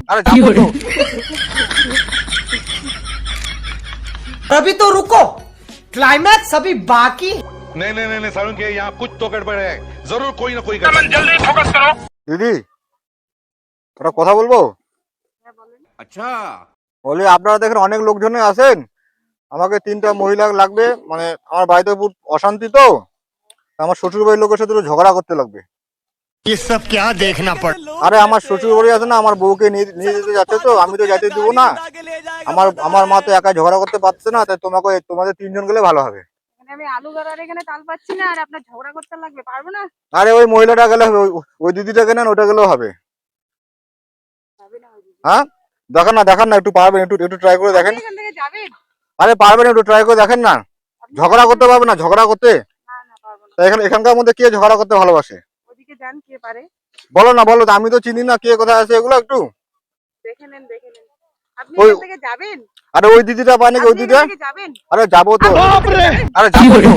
আরে যাবো তো। अभी तो रुको, क्लाइमैक्स अभी बाकी। नहीं नहीं नहीं सारुण के यहाँ कुछ तो गड़बड़ है, जरूर कोई ना कोई गड़बड़। जल्दी फोकस करो। দিদি একটা কথা বলবো। अच्छा বলি আপনারা দেখেন অনেক লোকজনে আসেন, আমাকে 3টা মহিলা লাগবে, মানে আমার বাড়িতে খুব অশান্তি তো, আমার শ্বশুর বাড়ির লোকের সাথে একটু ঝগড়া করতে লাগবে। ये सब क्या देखना पड़। আরে আমার শ্বশুর বাড়ি আছে না, আমার বউকে নিয়ে নিয়ে যেতে যাচ্ছে, তো আমি তো যেতে দিব না। আমার আমার মা তো একাই ঝগড়া করতে পারছে না, তাই তোমাদের 3জন গেলে ভালো হবে। আমি আলু গাড়ার এখানে তাল পাচ্ছি না, আর আপনার ঝগড়া করতে লাগবে, পারবো না। আরে ওই মহিলাটা গেলে হবে, ওই দিদিটাকে নেন, ওটা গেলেও হবে। হ্যাঁ দেখান না একটু পারবেন, একটু ট্রাই করে দেখেন। এখান থেকে যাবেন? আরে পারবেন, একটু ট্রাই করে দেখেন না। ঝগড়া করতে পারবে না, ঝগড়া করতে? না না, পারবো না। তা এখানকার মধ্যে কে ঝগড়া করতে ভালোবাসে? ওদিকে যান, কে পারে বলো না, বলো তো, আমি তো চিনি না কে কোথায় আছে এগুলো একটু। দেখে নেন, দেখে নেন। আপনি ওই- এখান থেকে যাবেন? আরে ওই দিদিটা পায় নাকি, ওই আপনি দিদিটা? এখান থেকে যাবেন? আরে যাবো তো, আরে যাবো তো।